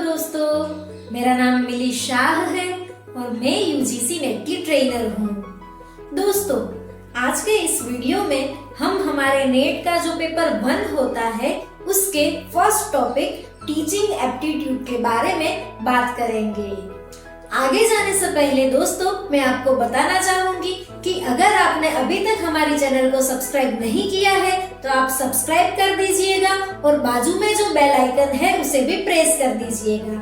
दोस्तों, मेरा नाम मिली शाह है और मैं यूजीसी नेट की ट्रेनर हूँ। दोस्तों, आज के इस वीडियो में हम हमारे नेट का जो पेपर 1 होता है उसके फर्स्ट टॉपिक टीचिंग एप्टीट्यूड के बारे में बात करेंगे। आगे जाने से पहले दोस्तों, मैं आपको बताना चाहूंगी कि अगर आपने अभी तक हमारी चैनल को सब्सक्राइब नहीं किया है तो आप सब्सक्राइब कर दीजिएगा और बाजू में जो बेल आइकन है उसे भी प्रेस कर दीजिएगा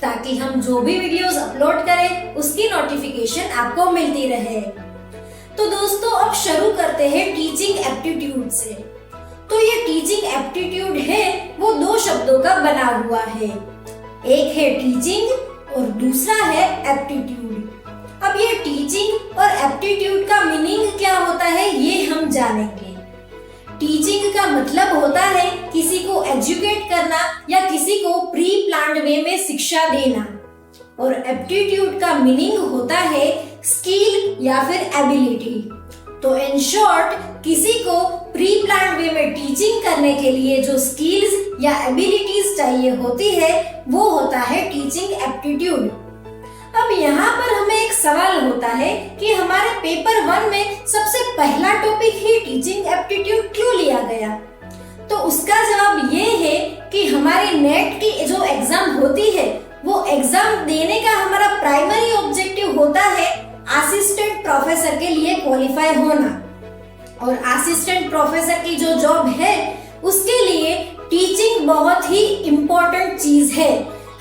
ताकि हम जो भी वीडियोस अपलोड करें उसकी नोटिफिकेशन आपको मिलती रहे। तो दोस्तों, अब शुरू करते हैं टीचिंग एप्टीट्यूड से। तो ये टीचिंग एप्टीट्यूड है वो 2 शब्दों का बना हुआ है, एक है टीचिंग और दूसरा है एप्टीट्यूड। अब ये टीचिंग और एप्टीट्यूड का मीनिंग क्या होता है ये हम जानेंगे। टीचिंग का मतलब होता है किसी को एजुकेट करना या किसी को प्री प्लान्ड वे में शिक्षा देना, और एप्टीट्यूड का मीनिंग होता है स्किल या फिर एबिलिटी। तो इन शॉर्ट, किसी को प्री प्लान्ड वे में टीचिंग करने के लिए जो स्किल्स या एबिलिटीज चाहिए होती है वो होता है टीचिंग एप्टीट्यूड। अब यहाँ पर हमें एक सवाल होता है कि हमारे पेपर 1 में सबसे पहला टॉपिक ही टीचिंग एप्टीट्यूड क्यों लिया गया? तो उसका जवाब ये है कि हमारी नेट की जो एग्जाम होती है वो एग्जाम देने का हमारा प्राइमरी ऑब्जेक्टिव होता है असिस्टेंट प्रोफेसर के लिए क्वालिफाई होना, और असिस्टेंट प्रोफेसर की जो जॉब है उसके लिए टीचिंग बहुत ही इम्पोर्टेंट चीज है,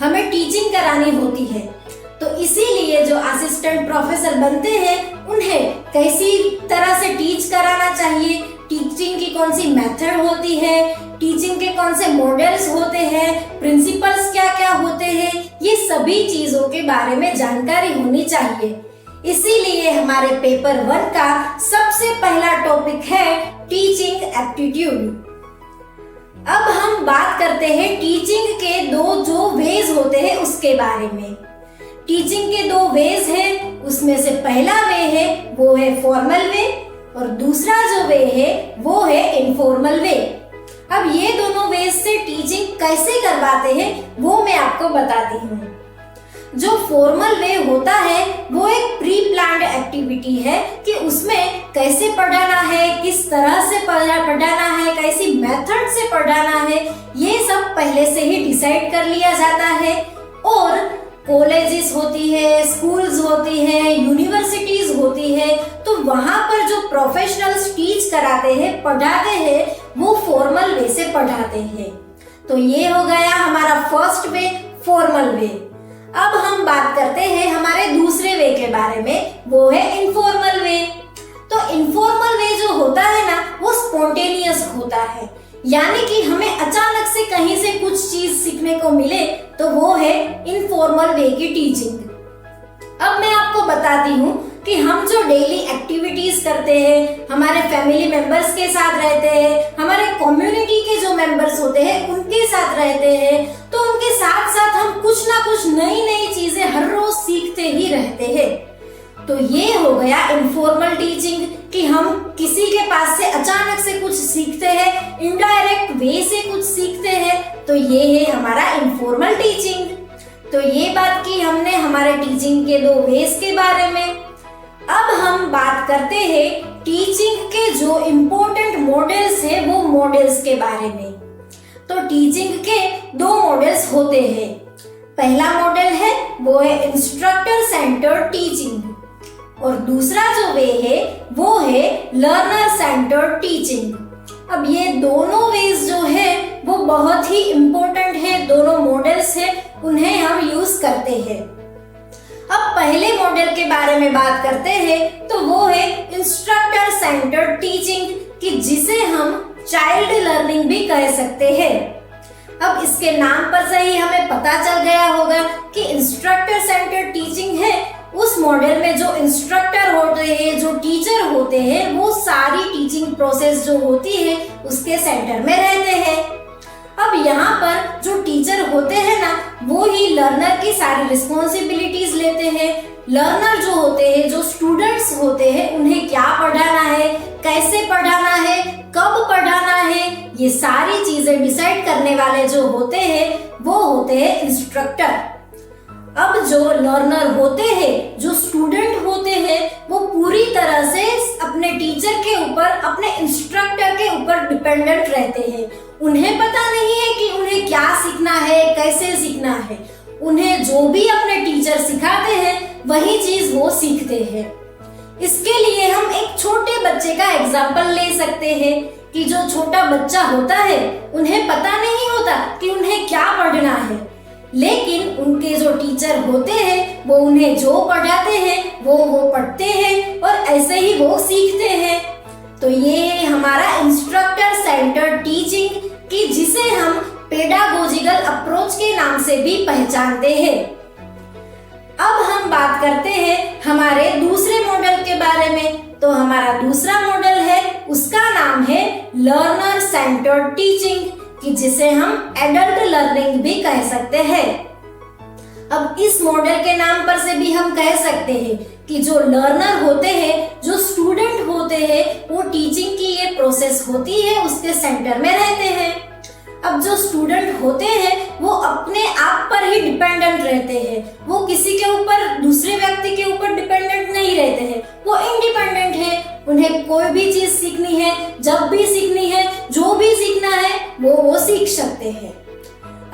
हमें टीचिंग करानी होती है। तो इसीलिए जो असिस्टेंट प्रोफेसर बनते हैं उन्हें कैसी तरह से टीच कराना चाहिए, टीचिंग की कौन सी मेथड होती है, टीचिंग के कौन से मॉडल्स होते हैं, प्रिंसिपल्स क्या क्या होते हैं, ये सभी चीजों के बारे में जानकारी होनी चाहिए। इसीलिए हमारे पेपर 1 का सबसे पहला टॉपिक है टीचिंग एप्टीट्यूड। अब हम बात करते हैं टीचिंग के 2 जो वेज होते हैं उसके बारे में। टीचिंग के 2 वेज हैं, उसमें से पहला वे है वो है फॉर्मल वे और दूसरा जो वे है वो है इनफॉर्मल वे। अब ये दोनों वेज से टीचिंग कैसे करवाते हैं वो मैं आपको बताती हूँ। जो फॉर्मल वे होता है वो एक प्री प्लान्ड एक्टिविटी है कि उसमें कैसे पढ़ाना है, किस तरह से पढ़ाना है, कैसी मेथड से पढ़ाना है, ये सब पहले से ही डिसाइड कर लिया जाता है। और कॉलेजेस होती है, स्कूल्स होती है, यूनिवर्सिटीज होती है, तो वहाँ पर जो प्रोफेशनल्स टीच कराते हैं, पढ़ाते हैं, वो फॉर्मल वे से पढ़ाते हैं। तो ये हो गया हमारा फर्स्ट वे, फॉर्मल वे। अब हम बात करते हैं हमारे दूसरे वे के बारे में, वो है इनफॉर्मल वे। तो इनफॉर्मल वे जो होता है ना वो स्पॉन्टेनियस होता है, यानी कि हमें अचानक से कहीं से कुछ चीज सीखने को मिले तो वो है इनफॉर्मल वे की टीचिंग। अब मैं आपको बताती हूँ कि हम जो डेली एक्टिविटीज करते हैं, हमारे फैमिली मेंबर्स के साथ रहते हैं, हमारे कम्युनिटी के जो मेंबर्स होते हैं उनके साथ रहते हैं, तो उनके साथ साथ हम कुछ ना कुछ नई नई चीजें हर रोज सीखते ही रहते हैं। तो ये हो गया इनफॉर्मल टीचिंग कि हम किसी के पास से अचानक से कुछ सीखते हैं, इनडायरेक्ट वे से कुछ सीखते हैं, तो ये है हमारा इनफॉर्मल टीचिंग। तो ये बात की हमने हमारे टीचिंग के 2 वेज के बारे में। अब हम बात करते हैं टीचिंग के जो इम्पोर्टेंट मॉडल्स है वो मॉडल्स के बारे में। तो टीचिंग के 2 मॉडल्स होते हैं। पहला मॉडल है वो है इंस्ट्रक्टर सेंटर्ड टीचिंग और दूसरा जो वे है वो है लर्नर सेंटर्ड टीचिंग। अब ये दोनों वेज जो है वो बहुत ही इम्पोर्टेंट है, दोनों मॉडल्स है, उन्हें हम यूज करते हैं। अब पहले मॉडल के बारे में बात करते हैं तो वो है इंस्ट्रक्टर सेंटर्ड टीचिंग, कि जिसे हम चाइल्ड लर्निंग भी कह सकते हैं। अब इसके नाम पर से ही हमें पता चल गया होगा कि इंस्ट्रक्टर सेंटर्ड टीचिंग है। उस मॉडल में जो इंस्ट्रक्टर होते हैं, जो टीचर होते हैं, वो सारी टीचिंग प्रोसेस जो होती है उसके सेंटर में रहते हैं। अब यहाँ पर जो टीचर होते हैं ना वो ही लर्नर की सारी रिस्पॉन्सिबिलिटीज लेते हैं। लर्नर जो होते हैं, जो स्टूडेंट्स होते हैं, उन्हें क्या पढ़ाना है, कैसे पढ़ाना है, कब पढ़ाना है, ये सारी चीजें डिसाइड करने वाले जो होते हैं वो होते हैं इंस्ट्रक्टर। अब जो लर्नर होते हैं, जो स्टूडेंट होते हैं, वो पूरी तरह से अपने टीचर के ऊपर, अपने इंस्ट्रक्टर के ऊपर डिपेंडेंट रहते हैं। उन्हें पता नहीं है कि उन्हें क्या सीखना है, कैसे सीखना है। उन्हें जो भी अपने टीचर सिखाते हैं वही चीज वो सीखते हैं। इसके लिए हम एक छोटे बच्चे का एग्जाम्पल ले सकते हैं कि जो छोटा बच्चा होता है उन्हें पता नहीं होता कि उन्हें क्या पढ़ना है, लेकिन उनके जो टीचर होते हैं वो उन्हें जो पढ़ाते हैं वो पढ़ते हैं और ऐसे ही वो सीखते हैं। तो ये है हमारा इंस्ट्रक्टर सेंटर्ड टीचिंग, कि जिसे हम पेडागोजिकल अप्रोच के नाम से भी पहचानते हैं। अब हम बात करते हैं हमारे दूसरे मॉडल के बारे में। तो हमारा दूसरा मॉडल है, उसका नाम है लर्नर सेंटर्ड टीचिंग, कि जिसे हम एडल्ट लर्निंग भी कह सकते हैं। अब इस मॉडल के नाम पर से भी हम कह सकते हैं कि जो लर्नर होते हैं, जो स्टूडेंट होते हैं, वो टीचिंग की ये प्रोसेस होती है उसके सेंटर में रहते हैं। अब जो स्टूडेंट होते हैं वो अपने आप पर ही डिपेंडेंट रहते हैं, वो किसी के ऊपर, दूसरे व्यक्ति के ऊपर डिपेंडेंट नहीं रहते हैं, वो इंडिपेंडेंट है। उन्हें कोई भी चीज सीखनी है, जब भी सीखनी है, जो भी सीखना है वो सीख सकते हैं।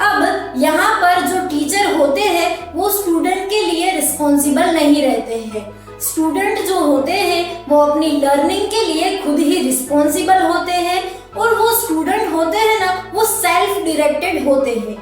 अब यहाँ पर जो टीचर होते हैं वो स्टूडेंट के लिए रिस्पॉन्सिबल नहीं रहते हैं। स्टूडेंट जो होते हैं वो अपनी लर्निंग के लिए खुद ही रिस्पॉन्सिबल होते हैं, और वो स्टूडेंट होते हैं ना, वो सेल्फ डायरेक्टेड होते हैं।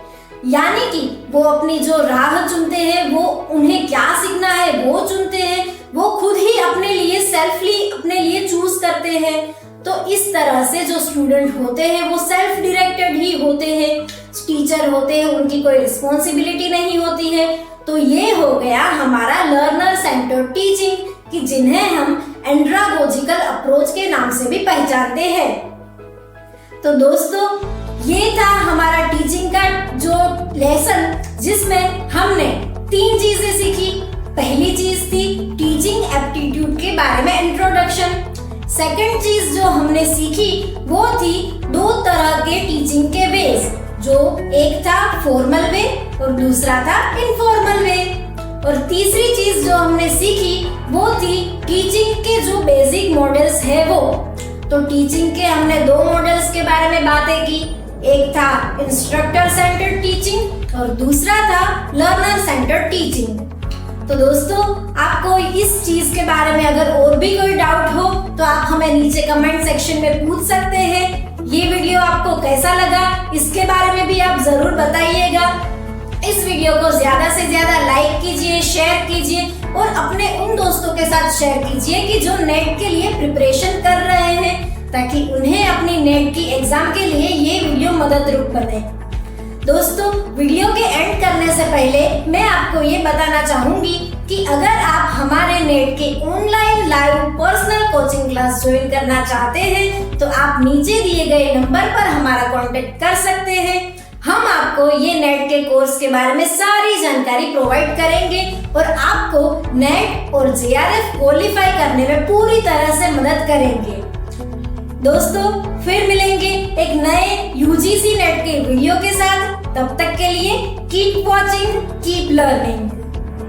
यानी कि वो अपनी जो राह चुनते हैं, वो उन्हें क्या सीखना है वो चुनते हैं, वो खुद ही अपने लिए सेल्फली अपने लिए चूज करते हैं। तो इस तरह से जो स्टूडेंट होते हैं वो सेल्फ डायरेक्टेड ही होते हैं। टीचर होते हैं, उनकी कोई रिस्पॉन्सिबिलिटी नहीं होती है। तो ये हो गया हमारा लर्नर सेंटर्ड टीचिंग, कि जिन्हें हम एंड्रागोजिकल अप्रोच के नाम से भी पहचानते हैं। तो दोस्तों, ये था हमारा टीचिंग का जो लेसन, जिसमें हमने 3 चीजें सीखी। पहली चीज थी टीचिंग एप्टीट्यूड के बारे में इंट्रोडक्शन। सेकंड चीज जो हमने सीखी वो थी 2 तरह के टीचिंग के वेज, जो एक था फॉर्मल वे और दूसरा था इनफॉर्मल वे। और तीसरी चीज जो हमने सीखी वो थी टीचिंग के जो बेसिक मॉडल्स है वो। तो टीचिंग के हमने 2 मॉडल्स के बारे में बातें की, एक था इंस्ट्रक्टर सेंटर्ड टीचिंग और दूसरा था लर्नर सेंटर्ड टीचिंग। तो दोस्तों, आपको इस चीज के बारे में अगर और भी कोई डाउट हो तो आप हमें नीचे कमेंट सेक्शन में पूछ सकते हैं। ये वीडियो आपको कैसा लगा इसके बारे में भी आप जरूर बताइएगा। इस वीडियो को ज्यादा से ज्यादा लाइक कीजिए, शेयर कीजिए और अपने उन दोस्तों के साथ शेयर कीजिए कि जो नेट के लिए प्रिपरेशन कर रहे हैं, ताकि उन्हें अपनी नेट की एग्जाम के लिए ये वीडियो मददरूप बने। दोस्तों, वीडियो के एंड करने से पहले मैं आपको ये बताना चाहूंगी कि अगर आप हमारे नेट के online live personal coaching class join करना चाहते हैं तो आप नीचे दिए गए नंबर पर हमारा कांटेक्ट कर सकते हैं। हम आपको ये नेट के कोर्स के बारे में सारी जानकारी प्रोवाइड करेंगे और आपको नेट और जेआरएफ क्वालिफाई करने में पूरी तरह से मदद करेंगे। दोस्तों, फिर मिलेंगे एक नए यूजीसी नेट के वीडियो के साथ। तब तक के लिए कीप वॉचिंग, कीप लर्निंग।